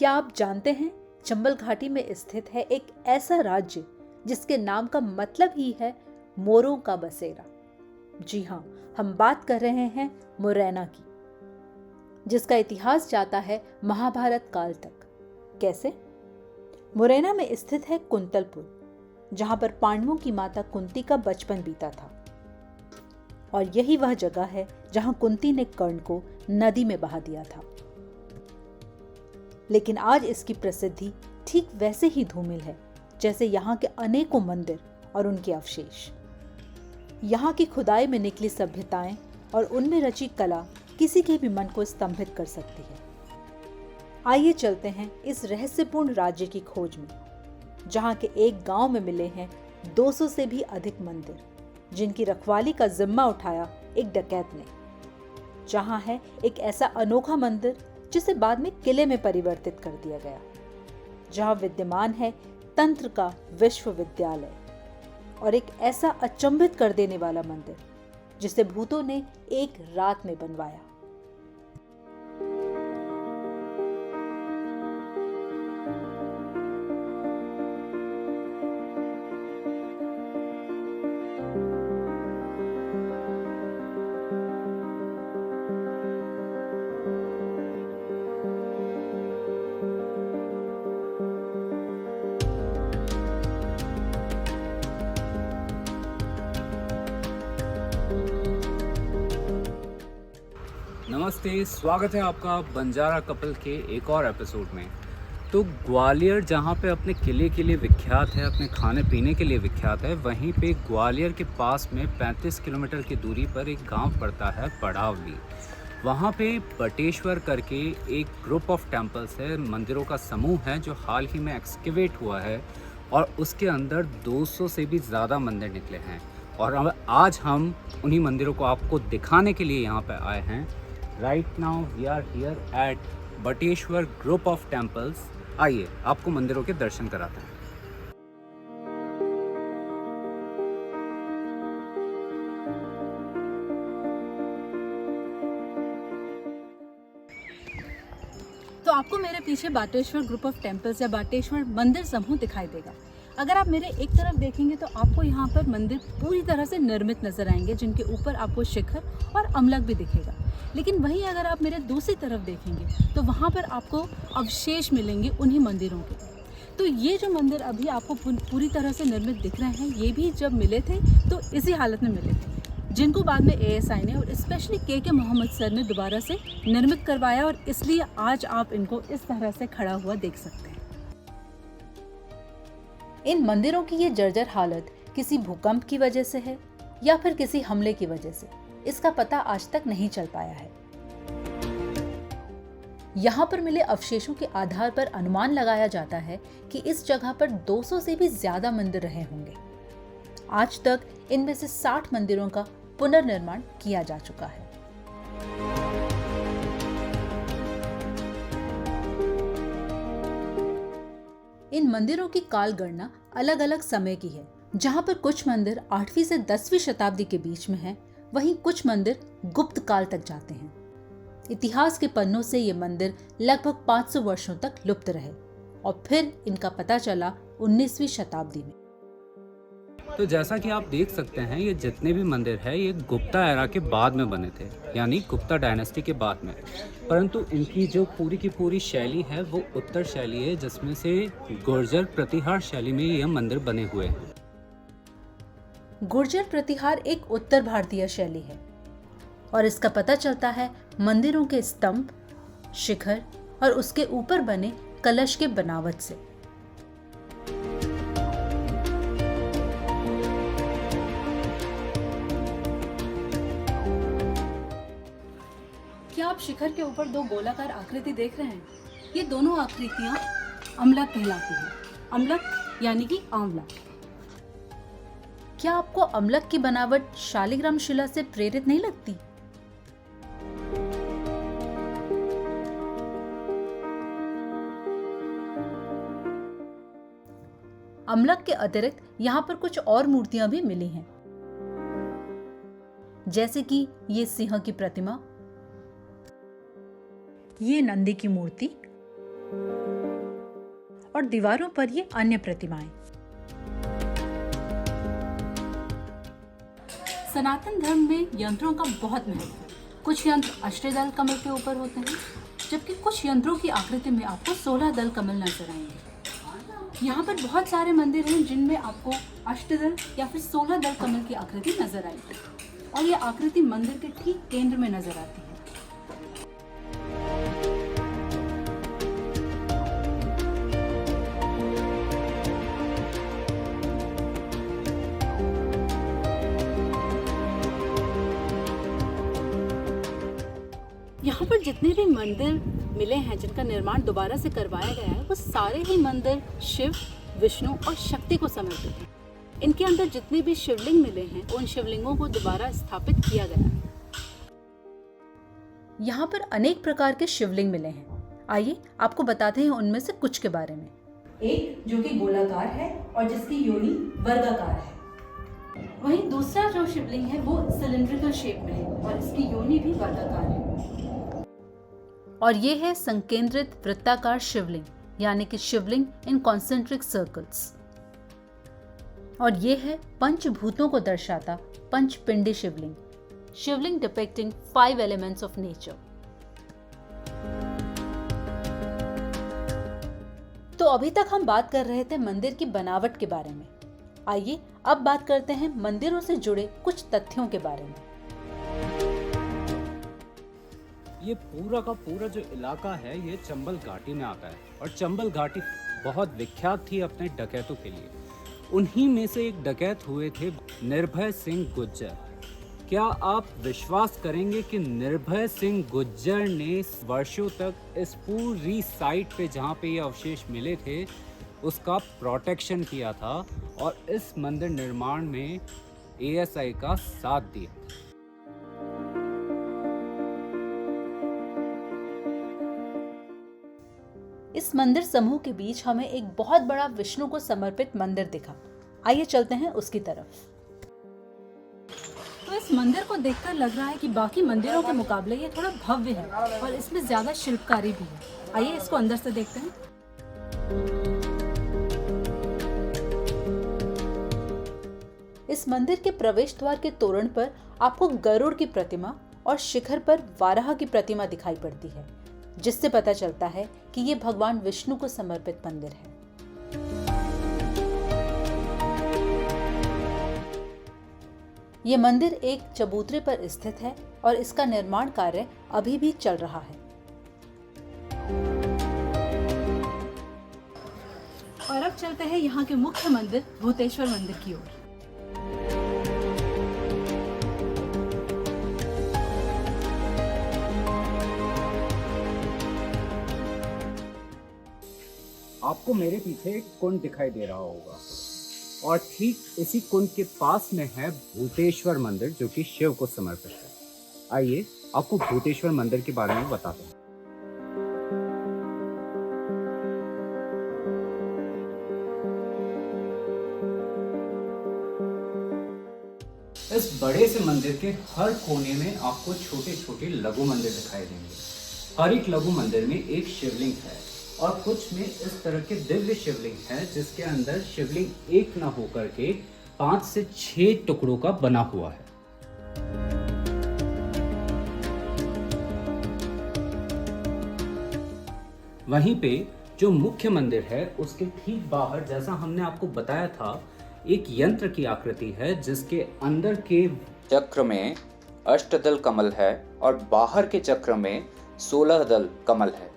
क्या आप जानते हैं चंबल घाटी में स्थित है एक ऐसा राज्य जिसके नाम का मतलब ही है मोरों का बसेरा। जी हाँ, हम बात कर रहे हैं मुरैना की, जिसका इतिहास जाता है महाभारत काल तक। कैसे? मुरैना में स्थित है कुंतलपुर, जहां पर पांडवों की माता कुंती का बचपन बीता था, और यही वह जगह है जहां कुंती ने कर्ण को नदी में बहा दिया था। लेकिन आज इसकी प्रसिद्धि ठीक वैसे ही धूमिल है जैसे यहाँ के अनेकों मंदिर और उनके अवशेष। यहाँ की खुदाई में निकली सभ्यताएं और उनमें रची कला किसी के भी मन को स्तंभित कर सकती है। आइए चलते हैं इस रहस्यपूर्ण राज्य की खोज में, जहाँ के एक गांव में मिले हैं 200 से भी अधिक मंदिर, जिनकी रखवाली का जिम्मा उठाया एक डकैत ने। जहाँ है एक ऐसा अनोखा मंदिर जिसे बाद में किले में परिवर्तित कर दिया गया, जहाँ विद्यमान है तंत्र का विश्वविद्यालय, और एक ऐसा अचंभित कर देने वाला मंदिर जिसे भूतों ने एक रात में बनवाया। नमस्ते, स्वागत है आपका बंजारा कपल के एक और एपिसोड में। तो ग्वालियर जहाँ पे अपने किले के लिए विख्यात है, अपने खाने पीने के लिए विख्यात है, वहीं पे ग्वालियर के पास में 35 किलोमीटर की दूरी पर एक गांव पड़ता है पड़ावली। वहाँ पे बटेश्वर करके एक ग्रुप ऑफ टेम्पल्स है, मंदिरों का समूह है जो हाल ही में एक्सकेवेट हुआ है, और उसके अंदर 200 से भी ज़्यादा मंदिर निकले हैं। और अब आज हम उन्हीं मंदिरों को आपको दिखाने के लिए यहाँ पे आए हैं। Right now we are here at Bateshwar group of temples. आइए आपको मंदिरों के दर्शन कराते हैं। तो आपको मेरे पीछे बाटेश्वर ग्रुप ऑफ टेम्पल्स या बाटेश्वर मंदिर समूह दिखाई देगा। अगर आप मेरे एक तरफ देखेंगे तो आपको यहाँ पर मंदिर पूरी तरह से निर्मित नजर आएंगे, जिनके ऊपर आपको शिखर और अमलक भी दिखेगा। लेकिन वहीं अगर आप मेरे दूसरी तरफ देखेंगे तो वहाँ पर आपको अवशेष मिलेंगे उन्हीं मंदिरों के। तो ये जो मंदिर अभी आपको पूरी तरह से निर्मित दिख रहे हैं, ये भी जब मिले थे तो इसी हालत में मिले थे, जिनको बाद में एएसआई ने और स्पेशली के मोहम्मद सर ने दोबारा से निर्मित करवाया, और इसलिए आज आप इनको इस तरह से खड़ा हुआ देख सकते हैं। इन मंदिरों की ये जर्जर हालत किसी भूकंप की वजह से है या फिर किसी हमले की वजह से, इसका पता आज तक नहीं चल पाया है। यहाँ पर मिले अवशेषों के आधार पर अनुमान लगाया जाता है कि इस जगह पर 200 से भी ज्यादा मंदिर रहे होंगे। आज तक इनमें से 60 मंदिरों का पुनर्निर्माण किया जा चुका है। इन मंदिरों की काल गणना अलग अलग समय की है, जहाँ पर कुछ मंदिर 8वीं से 10वीं शताब्दी के बीच में हैं, वहीं कुछ मंदिर गुप्त काल तक जाते हैं। इतिहास के पन्नों से ये मंदिर लगभग 500 वर्षों तक लुप्त रहे, और फिर इनका पता चला 19वीं शताब्दी में। तो जैसा कि आप देख सकते हैं, ये जितने भी मंदिर हैं ये गुप्ता एरा के बाद में बने थे, यानी गुप्ता डायनेस्टी के बाद में। परंतु इनकी जो पूरी की पूरी शैली है वो उत्तर शैली है, जिसमें से गुर्जर प्रतिहार शैली में ये मंदिर बने हुए हैं। गुर्जर प्रतिहार एक उत्तर भारतीय शैली है, और इसका पता चलता है मंदिरों के स्तंभ, शिखर और उसके ऊपर बने कलश के बनावट से। क्या आप शिखर के ऊपर 2 गोलाकार आकृति देख रहे हैं? ये दोनों आकृतियां अमलक कहलाती हैं। अमलक यानी कि आंवला। क्या आपको अमलक की बनावट शालिग्राम शिला से प्रेरित नहीं लगती? अमलक के अतिरिक्त यहाँ पर कुछ और मूर्तियां भी मिली हैं, जैसे कि ये सिंह की प्रतिमा, ये नंदी की मूर्ति, और दीवारों पर ये अन्य प्रतिमाएं। सनातन धर्म में यंत्रों का बहुत महत्व है। कुछ यंत्र अष्टदल कमल के ऊपर होते हैं, जबकि कुछ यंत्रों की आकृति में आपको 16 दल कमल नजर आएंगे। यहाँ पर बहुत सारे मंदिर हैं जिनमें आपको अष्टदल या फिर 16 दल कमल की आकृति नजर आएगी, और ये आकृति मंदिर के ठीक केंद्र में नजर आती है। यहाँ पर जितने भी मंदिर मिले हैं जिनका निर्माण दोबारा से करवाया गया है, वो सारे ही मंदिर शिव, विष्णु और शक्ति को समर्पित हैं। इनके अंदर जितने भी शिवलिंग मिले हैं, उन शिवलिंगों को दोबारा स्थापित किया गया है। यहाँ पर अनेक प्रकार के शिवलिंग मिले हैं। आइए आपको बताते हैं उनमें से कुछ के बारे में। एक जो कि गोलाकार है और जिसकी योनि वर्गाकार है। वहीं दूसरा जो शिवलिंग है वो सिलिंड्रिकल शेप में है और इसकी योनि भी वर्गाकार है। और ये है संकेंद्रित वृत्ताकार शिवलिंग, यानी कि शिवलिंग इन कॉन्सेंट्रिक सर्कल्स। और ये है पंचभूतों को दर्शाता पंचपिंडी शिवलिंग, शिवलिंग डिपिक्टिंग 5 एलिमेंट्स ऑफ नेचर। तो अभी तक हम बात कर रहे थे मंदिर की बनावट के बारे में। आइए अब बात करते हैं मंदिरों से जुड़े कुछ तथ्यों के बारे में। ये पूरा का पूरा जो इलाका है ये चंबल घाटी में आता है, और चंबल घाटी बहुत विख्यात थी अपने डकैतों के लिए। उन्हीं में से एक डकैत हुए थे निर्भय सिंह गुज्जर। क्या आप विश्वास करेंगे कि निर्भय सिंह गुज्जर ने वर्षों तक इस पूरी साइट पे जहाँ पे ये अवशेष मिले थे उसका प्रोटेक्शन किया था और इस मंदिर निर्माण में ASI का साथ दिया। इस मंदिर समूह के बीच हमें एक बहुत बड़ा विष्णु को समर्पित मंदिर दिखा। आइए चलते हैं उसकी तरफ। तो इस मंदिर को देखकर लग रहा है कि बाकी मंदिरों के मुकाबले ये थोड़ा भव्य है और इसमें ज्यादा शिल्पकारी भी है। आइए इसको अंदर से देखते हैं। इस मंदिर के प्रवेश द्वार के तोरण पर आपको गरुड़ की प्रतिमा और शिखर पर वाराह की प्रतिमा दिखाई पड़ती है, जिससे पता चलता है कि ये भगवान विष्णु को समर्पित मंदिर है। ये मंदिर एक चबूतरे पर स्थित है और इसका निर्माण कार्य अभी भी चल रहा है। और अब चलते हैं यहाँ के मुख्य मंदिर भूतेश्वर मंदिर की ओर। आपको मेरे पीछे एक कुंड दिखाई दे रहा होगा, और ठीक इसी कुंड के पास में है भूतेश्वर मंदिर जो कि शिव को समर्पित है। आइए आपको भूतेश्वर मंदिर के बारे में बताते हैं। इस बड़े से मंदिर के हर कोने में आपको छोटे छोटे लघु मंदिर दिखाई देंगे। हर एक लघु मंदिर में एक शिवलिंग है और कुछ में इस तरह के दिव्य शिवलिंग है जिसके अंदर शिवलिंग एक न होकर के 5 से 6 टुकड़ों का बना हुआ है। वहीं पे जो मुख्य मंदिर है उसके ठीक बाहर, जैसा हमने आपको बताया था, एक यंत्र की आकृति है जिसके अंदर के चक्र में अष्टदल कमल है और बाहर के चक्र में 16 दल कमल है।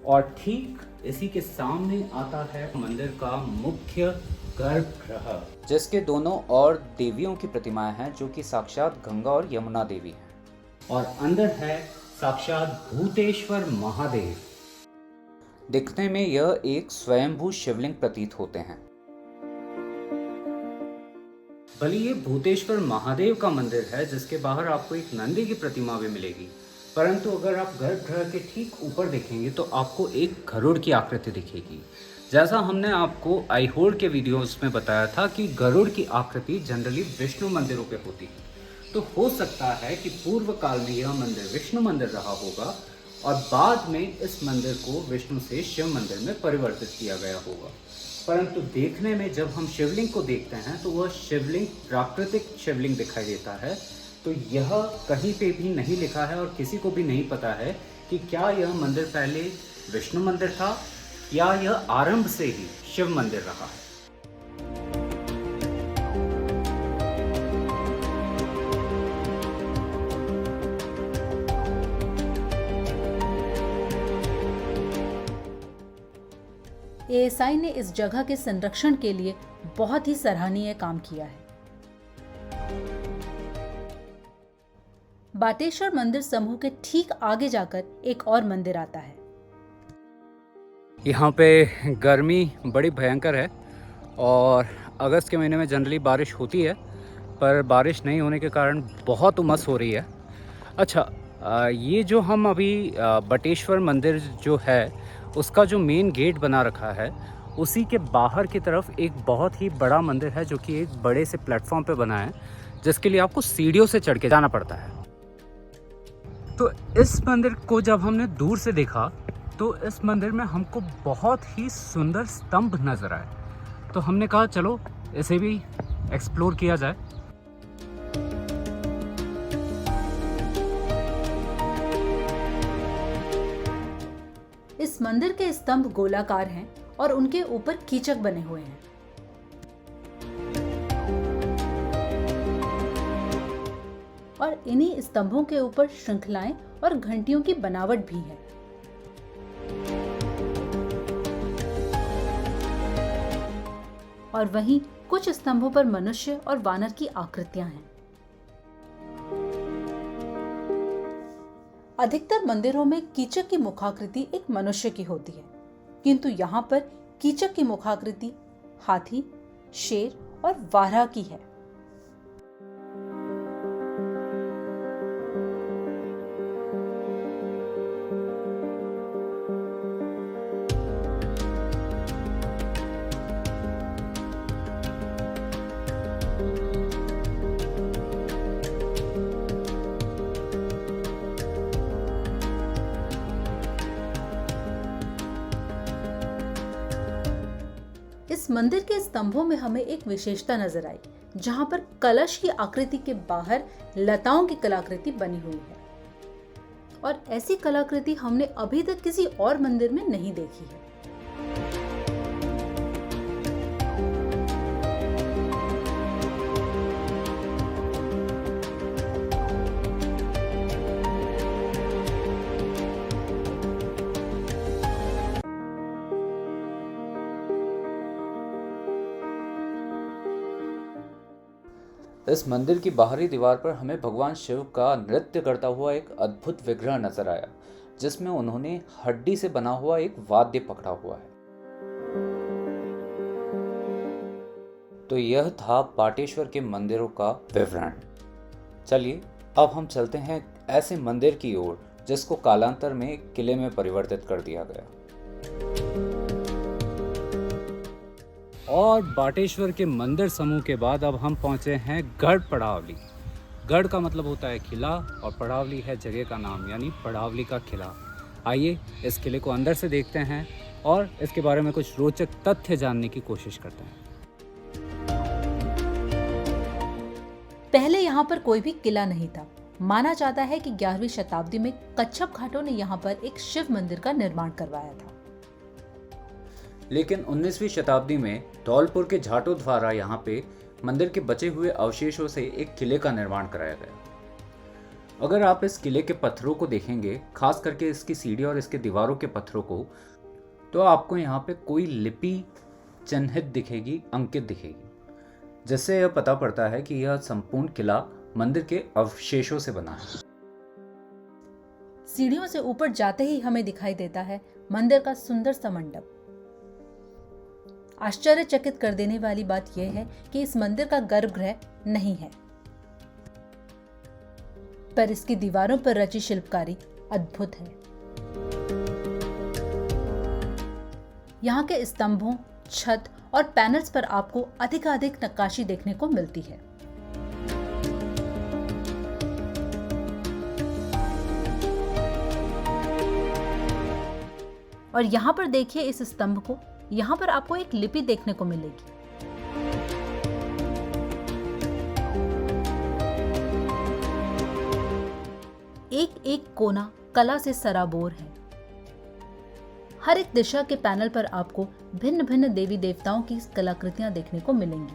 और ठीक इसी के सामने आता है मंदिर का मुख्य गर्भगृह, जिसके दोनों और देवियों की प्रतिमाएं हैं जो कि साक्षात गंगा और यमुना देवी हैं। और अंदर है साक्षात भूतेश्वर महादेव। दिखने में यह एक स्वयंभू शिवलिंग प्रतीत होते हैं। भले ये भूतेश्वर महादेव का मंदिर है जिसके बाहर आपको एक नंदी की प्रतिमा भी मिलेगी, परंतु अगर आप गर्भगृह के ठीक ऊपर देखेंगे तो आपको एक गरुड़ की आकृति दिखेगी। जैसा हमने आपको आईहोड़ के वीडियोस में बताया था कि गरुड़ की आकृति जनरली विष्णु मंदिरों पे होती है, तो हो सकता है कि पूर्व काल में यह मंदिर विष्णु मंदिर रहा होगा और बाद में इस मंदिर को विष्णु से शिव मंदिर में परिवर्तित किया गया होगा। परंतु देखने में जब हम शिवलिंग को देखते हैं तो वह शिवलिंग प्राकृतिक शिवलिंग दिखाई देता है। तो यह कहीं पे भी नहीं लिखा है और किसी को भी नहीं पता है कि क्या यह मंदिर पहले विष्णु मंदिर था या यह आरंभ से ही शिव मंदिर रहा है। एएसआई ने इस जगह के संरक्षण के लिए बहुत ही सराहनीय काम किया है। बाटेश्वर मंदिर समूह के ठीक आगे जाकर एक और मंदिर आता है। यहाँ पे गर्मी बड़ी भयंकर है और अगस्त के महीने में जनरली बारिश होती है, पर बारिश नहीं होने के कारण बहुत उमस हो रही है। अच्छा, ये जो हम अभी बटेश्वर मंदिर जो है उसका जो मेन गेट बना रखा है, उसी के बाहर की तरफ एक बहुत ही बड़ा मंदिर है जो कि एक बड़े से प्लेटफॉर्म पे बना है, जिसके लिए आपको सीढ़ियों से चढ़ के जाना पड़ता है। तो इस मंदिर को जब हमने दूर से देखा तो इस मंदिर में हमको बहुत ही सुंदर स्तंभ नजर आए, तो हमने कहा चलो इसे भी एक्सप्लोर किया जाए। इस मंदिर के स्तंभ गोलाकार हैं और उनके ऊपर कीचक बने हुए हैं। और इन्हीं स्तंभों के ऊपर श्रृंखलाएं और घंटियों की बनावट भी है। और वहीं कुछ स्तंभों पर मनुष्य और वानर की आकृतियां हैं। अधिकतर मंदिरों में कीचक की मुखाकृति एक मनुष्य की होती है, किंतु यहाँ पर कीचक की मुखाकृति हाथी, शेर और वाराह की है। इस मंदिर के स्तंभों में हमें एक विशेषता नजर आई, जहां पर कलश की आकृति के बाहर लताओं की कलाकृति बनी हुई है। और ऐसी कलाकृति हमने अभी तक किसी और मंदिर में नहीं देखी है। इस मंदिर की बाहरी दीवार पर हमें भगवान शिव का नृत्य करता हुआ एक अद्भुत विग्रह नजर आया, जिसमें उन्होंने हड्डी से बना हुआ एक वाद्य पकड़ा हुआ है। तो यह था बाटेश्वर के मंदिरों का विवरण। चलिए अब हम चलते हैं ऐसे मंदिर की ओर जिसको कालांतर में किले में परिवर्तित कर दिया गया। और बाटेश्वर के मंदिर समूह के बाद अब हम पहुंचे हैं गढ़ पड़ावली। गढ़ का मतलब होता है किला और पड़ावली है जगह का नाम, यानी पड़ावली का किला। आइए इस किले को अंदर से देखते हैं और इसके बारे में कुछ रोचक तथ्य जानने की कोशिश करते हैं। पहले यहाँ पर कोई भी किला नहीं था। माना जाता है कि 11वीं शताब्दी में कच्छप घाटों ने यहाँ पर एक शिव मंदिर का निर्माण करवाया था। लेकिन 19वीं शताब्दी में धौलपुर के जाटों द्वारा यहाँ पे मंदिर के बचे हुए अवशेषों से एक किले का निर्माण कराया गया। अगर आप इस किले के पत्थरों को देखेंगे, खास करके इसकी सीढ़ी और इसके दीवारों के पत्थरों को, तो आपको यहाँ पे कोई लिपि चिन्हित दिखेगी, अंकित दिखेगी, जिससे यह पता पड़ता है कि यह संपूर्ण किला मंदिर के अवशेषों से बना है। सीढ़ियों से ऊपर जाते ही हमें दिखाई देता है मंदिर का सुंदर सा मंडप। आश्चर्यचकित कर देने वाली बात यह है कि इस मंदिर का गर्भगृह नहीं है, पर इसकी दीवारों पर रची शिल्पकारी अद्भुत है। यहाँ के स्तंभों, छत और पैनल्स पर आपको अधिकाधिक नक्काशी देखने को मिलती है। और यहाँ पर देखिए इस स्तंभ को, यहाँ पर आपको एक लिपि देखने को मिलेगी। एक एक कोना कला से सराबोर है। हर एक दिशा के पैनल पर आपको भिन्न भिन्न देवी देवताओं की कलाकृतियां देखने को मिलेंगी,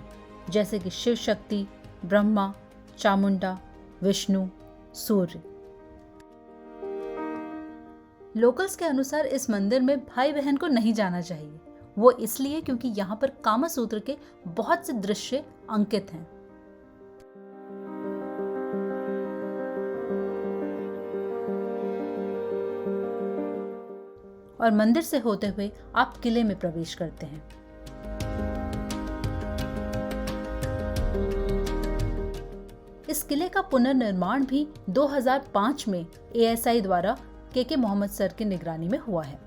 जैसे कि शिव शक्ति, ब्रह्मा, चामुंडा, विष्णु, सूर्य। लोकल्स के अनुसार इस मंदिर में भाई बहन को नहीं जाना चाहिए, वो इसलिए क्योंकि यहाँ पर कामसूत्र के बहुत से दृश्य अंकित हैं। और मंदिर से होते हुए आप किले में प्रवेश करते हैं। इस किले का पुनर्निर्माण भी 2005 में ASI द्वारा के मोहम्मद सर की निगरानी में हुआ है।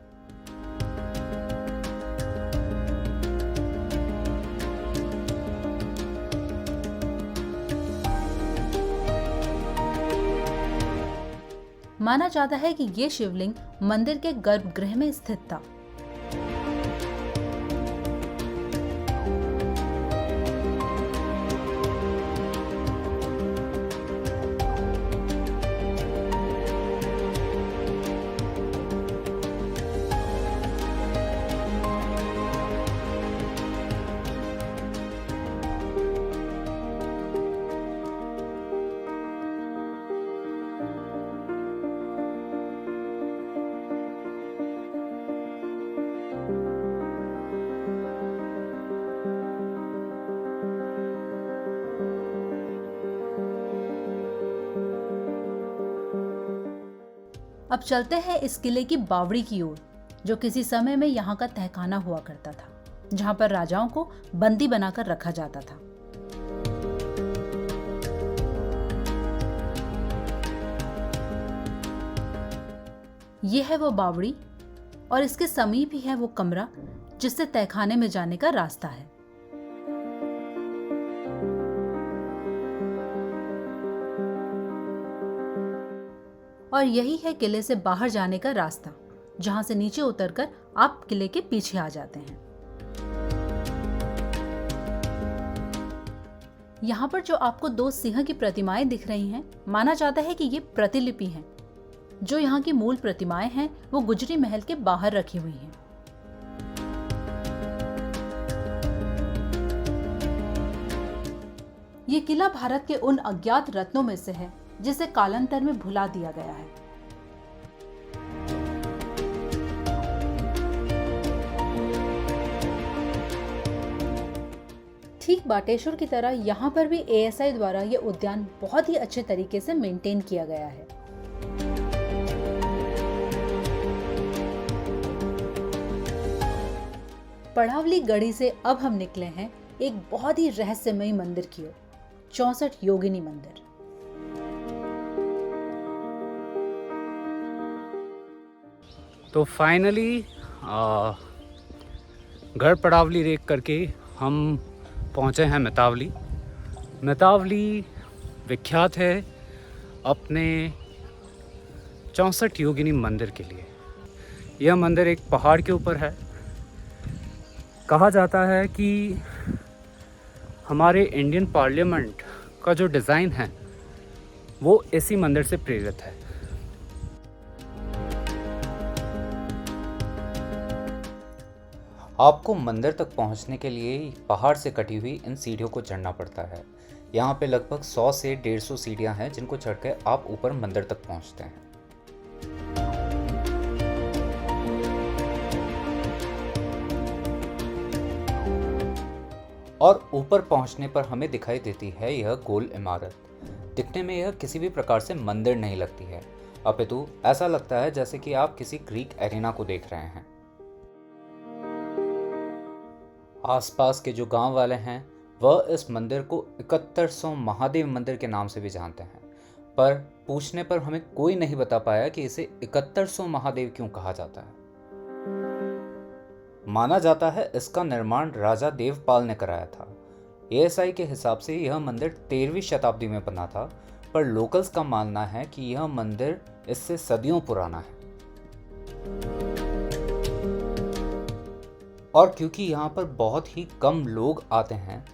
माना जाता है कि ये शिवलिंग मंदिर के गर्भगृह में स्थित था। अब चलते हैं इस किले की बावड़ी की ओर, जो किसी समय में यहाँ का तहखाना हुआ करता था, जहाँ पर राजाओं को बंदी बनाकर रखा जाता था। यह है वो बावड़ी और इसके समीप ही है वो कमरा जिससे तहखाने में जाने का रास्ता है। और यही है किले से बाहर जाने का रास्ता, जहां से नीचे उतरकर आप किले के पीछे आ जाते हैं। यहाँ पर जो आपको दो सिंह की प्रतिमाएं दिख रही हैं, माना जाता है कि ये प्रतिलिपि हैं। जो यहाँ की मूल प्रतिमाएं हैं वो गुजरी महल के बाहर रखी हुई हैं। ये किला भारत के उन अज्ञात रत्नों में से है जिसे कालांतर में भुला दिया गया है। ठीक बाटेश्वर की तरह यहाँ पर भी ASI द्वारा ये उद्यान बहुत ही अच्छे तरीके से मेंटेन किया गया है। पड़ावली गढ़ी से अब हम निकले हैं एक बहुत ही रहस्यमयी मंदिर की ओर, 64 योगिनी मंदिर। तो फाइनली गढ़ पड़ावली रेक करके हम पहुँचे हैं मितावली। मितावली विख्यात है अपने 64 योगिनी मंदिर के लिए। यह मंदिर एक पहाड़ के ऊपर है। कहा जाता है कि हमारे इंडियन पार्लियामेंट का जो डिज़ाइन है वो इसी मंदिर से प्रेरित है। आपको मंदिर तक पहुंचने के लिए पहाड़ से कटी हुई इन सीढ़ियों को चढ़ना पड़ता है। यहाँ पे लगभग 100 से 150 सीढ़ियाँ हैं जिनको चढ़ के आप ऊपर मंदिर तक पहुँचते हैं। और ऊपर पहुँचने पर हमें दिखाई देती है यह गोल इमारत। दिखने में यह किसी भी प्रकार से मंदिर नहीं लगती है, अपितु ऐसा लगता है जैसे कि आप किसी ग्रीक एरिना को देख रहे हैं। आसपास के जो गांव वाले हैं वह इस मंदिर को 7100 महादेव मंदिर के नाम से भी जानते हैं, पर पूछने पर हमें कोई नहीं बता पाया कि इसे 7100 महादेव क्यों कहा जाता है। माना जाता है इसका निर्माण राजा देवपाल ने कराया था। ASI के हिसाब से यह मंदिर 13वीं शताब्दी में बना था, पर लोकल्स का मानना है कि यह मंदिर इससे सदियों पुराना है। और क्योंकि यहाँ पर बहुत ही कम लोग आते हैं,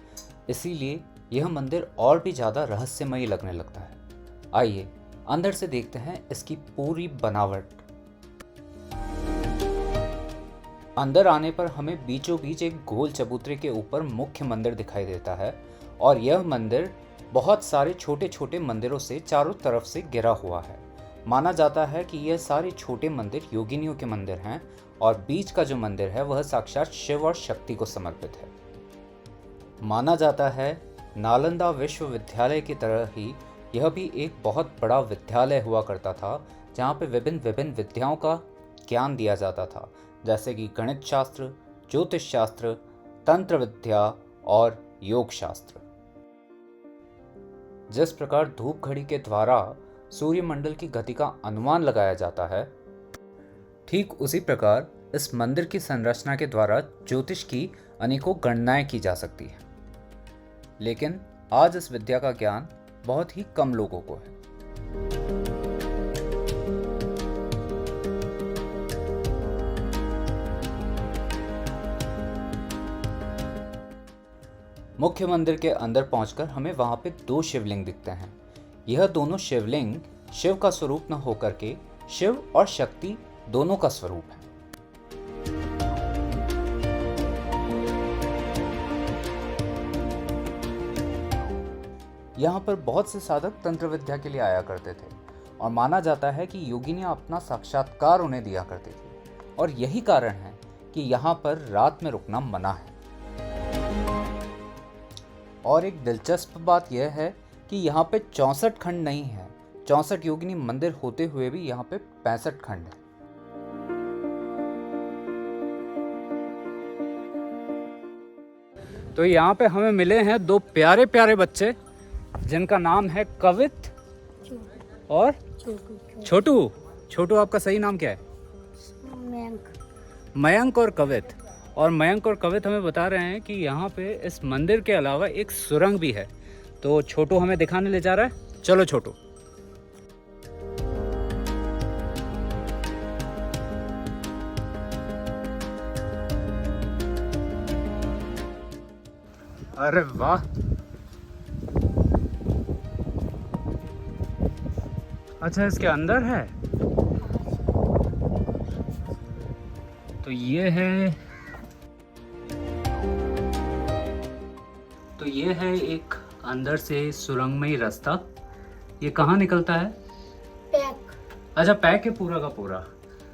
इसीलिए यह मंदिर और भी ज़्यादा रहस्यमयी लगने लगता है। आइए अंदर से देखते हैं इसकी पूरी बनावट। अंदर आने पर हमें बीचों बीच एक गोल चबूतरे के ऊपर मुख्य मंदिर दिखाई देता है और यह मंदिर बहुत सारे छोटे छोटे मंदिरों से चारों तरफ से घिरा हुआ है। माना जाता है कि यह सारे छोटे मंदिर योगिनियों के मंदिर हैं और बीच का जो मंदिर है वह साक्षात शिव और शक्ति को समर्पित है। माना जाता है नालंदा विश्वविद्यालय की तरह ही यह भी एक बहुत बड़ा विद्यालय हुआ करता था, जहाँ पे विभिन्न विभिन्न विद्याओं का ज्ञान दिया जाता था, जैसे कि गणित शास्त्र, ज्योतिष शास्त्र, तंत्र विद्या और योग शास्त्र। जिस प्रकार धूप घड़ी के द्वारा सूर्यमंडल की गति का अनुमान लगाया जाता है, ठीक उसी प्रकार इस मंदिर की संरचना के द्वारा ज्योतिष की अनेकों गणनाएं की जा सकती है। लेकिन आज इस विद्या का ज्ञान बहुत ही कम लोगों को है। मुख्य मंदिर के अंदर पहुंचकर हमें वहां पे 2 शिवलिंग दिखते हैं। यह दोनों शिवलिंग शिव का स्वरूप न होकर के शिव और शक्ति दोनों का स्वरूप है। यहाँ पर बहुत से साधक तंत्र विद्या के लिए आया करते थे और माना जाता है कि योगिनियाँ अपना साक्षात्कार उन्हें दिया करती थी और यही कारण है कि यहाँ पर रात में रुकना मना है। और एक दिलचस्प बात यह है कि यहाँ पे 64 खंड नहीं है। 64 योगिनी मंदिर होते हुए भी यहाँ पे 65 खंड है। तो यहाँ पे हमें मिले हैं 2 प्यारे प्यारे बच्चे जिनका नाम है कवित और छोटू। छोटू, आपका सही नाम क्या है? मयंक और कवित। और मयंक और कवित हमें बता रहे हैं कि यहाँ पे इस मंदिर के अलावा एक सुरंग भी है। तो छोटू हमें दिखाने ले जा रहा है। चलो छोटू। अरे वाह, अच्छा इसके अंदर है। तो ये है एक अंदर से सुरंगमयी रास्ता। ये कहाँ निकलता है? पैक। अच्छा, पैक है पूरा का पूरा।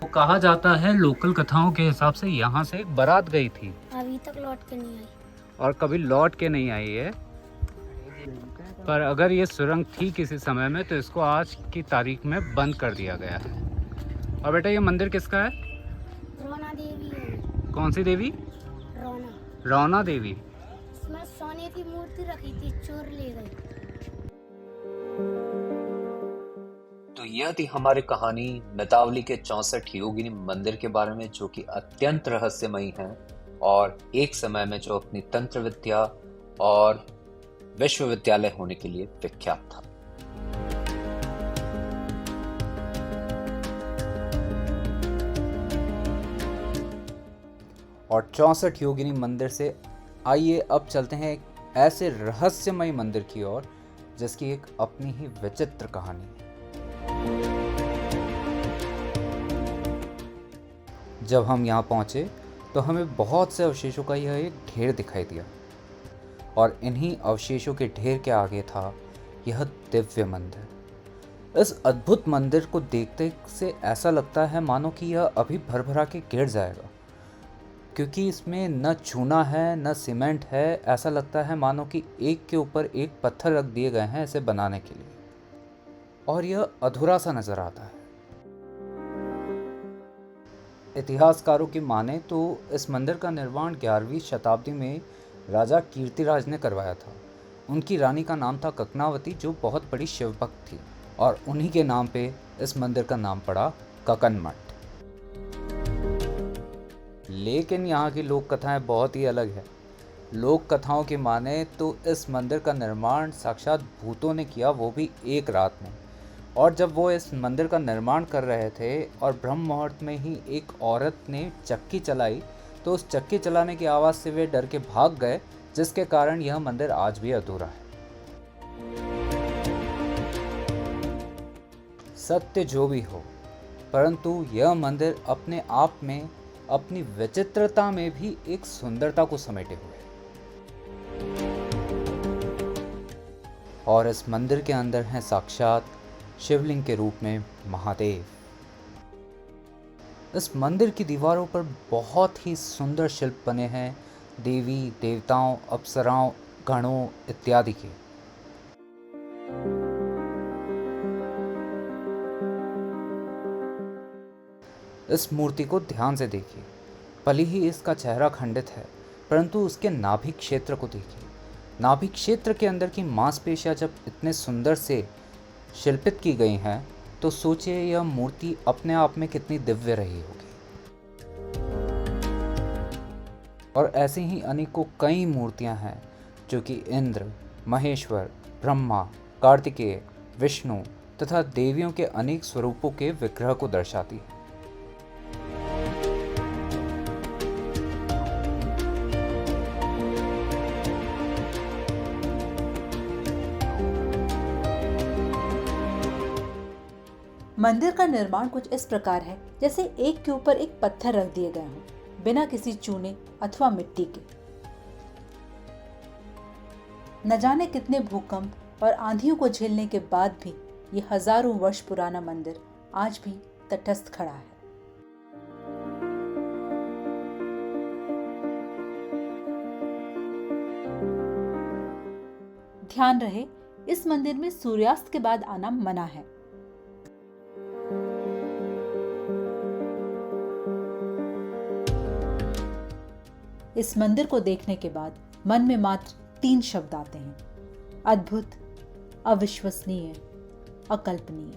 वो कहा जाता है लोकल कथाओं के हिसाब से यहाँ से एक बारात गई थी, अभी तक लौट के नहीं आई और कभी लौट के नहीं आई है। पर अगर ये सुरंग थी किसी समय में तो इसको आज की तारीख में बंद कर दिया गया है। और बेटा, ये मंदिर किसका है? रौना देवी है। कौन सी देवी? रौना। रौना देवी। इसमें सोने की मूर्ति रखी थी, चोर ले गए। तो यह थी हमारी कहानी मितावली के 64 योगिनी मंदिर के बारे में, जो कि अत्यंत रहस्यमयी है और एक समय में जो अपनी तंत्र विद्या और विश्वविद्यालय होने के लिए विख्यात था। और 64 योगिनी मंदिर से आइए अब चलते हैं एक ऐसे रहस्यमय मंदिर की ओर जिसकी एक अपनी ही विचित्र कहानी है। जब हम यहाँ पहुँचे तो हमें बहुत से अवशेषों का यह एक ढेर दिखाई दिया और इन्हीं अवशेषों के ढेर के आगे था यह दिव्य मंदिर। इस अद्भुत मंदिर को देखते से ऐसा लगता है मानो कि यह अभी भरभरा के गिर जाएगा, क्योंकि इसमें न चूना है न सीमेंट है। ऐसा लगता है मानो कि एक के ऊपर एक पत्थर रख दिए गए हैं इसे बनाने के लिए, और यह अधूरा सा नजर आता है। इतिहासकारों की माने तो इस मंदिर का निर्माण 11वीं शताब्दी में राजा कीर्तिराज ने करवाया था। उनकी रानी का नाम था ककनावती, जो बहुत बड़ी शिव भक्त थी, और उन्हीं के नाम पे इस मंदिर का नाम पड़ा ककन मठ। लेकिन यहाँ की लोक कथाएं बहुत ही अलग है। लोक कथाओं की माने तो इस मंदिर का निर्माण साक्षात भूतों ने किया, वो भी एक रात में। और जब वो इस मंदिर का निर्माण कर रहे थे और ब्रह्म मुहूर्त में ही एक औरत ने चक्की चलाई तो उस चक्की चलाने की आवाज़ से वे डर के भाग गए, जिसके कारण यह मंदिर आज भी अधूरा है। सत्य जो भी हो, परंतु यह मंदिर अपने आप में अपनी विचित्रता में भी एक सुंदरता को समेटे हुए है। और इस मंदिर के अंदर हैं साक्षात शिवलिंग के रूप में महादेव। इस मंदिर की दीवारों पर बहुत ही सुंदर शिल्प बने हैं देवी देवताओं, अप्सराओं, गणों इत्यादि के। इस मूर्ति को ध्यान से देखिए। भले ही इसका चेहरा खंडित है, परंतु उसके नाभि क्षेत्र को देखिए। नाभि क्षेत्र के अंदर की मांसपेशियां जब इतने सुंदर से शिल्पित की गई हैं, तो सोचिए यह मूर्ति अपने आप में कितनी दिव्य रही होगी। और ऐसी ही अनेकों कई मूर्तियां हैं जो कि इंद्र, महेश्वर, ब्रह्मा, कार्तिकेय, विष्णु तथा देवियों के अनेक स्वरूपों के विग्रह को दर्शाती है। मंदिर का निर्माण कुछ इस प्रकार है जैसे एक के ऊपर एक पत्थर रख दिए गए हों, बिना किसी चूने अथवा मिट्टी के। न जाने कितने भूकंप और आंधियों को झेलने के बाद भी ये हजारों वर्ष पुराना मंदिर आज भी तटस्थ खड़ा है। ध्यान रहे, इस मंदिर में सूर्यास्त के बाद आना मना है। इस मंदिर को देखने के बाद मन में मात्र 3 शब्द आते हैं: अद्भुत, अविश्वसनीय, अकल्पनीय।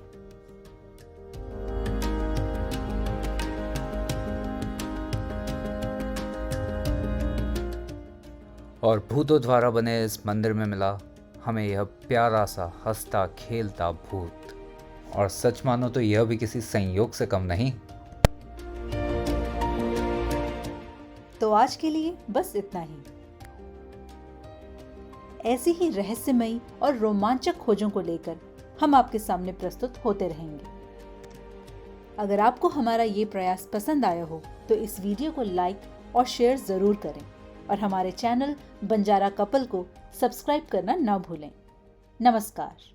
और भूतों द्वारा बने इस मंदिर में मिला हमें यह प्यारा सा हंसता खेलता भूत। और सच मानो तो यह भी किसी संयोग से कम नहीं। तो आज के लिए बस इतना ही। ऐसी ही रहस्यमयी और रोमांचक खोजों को लेकर हम आपके सामने प्रस्तुत होते रहेंगे। अगर आपको हमारा ये प्रयास पसंद आया हो तो इस वीडियो को लाइक और शेयर जरूर करें और हमारे चैनल बंजारा कपल को सब्सक्राइब करना ना भूलें। नमस्कार।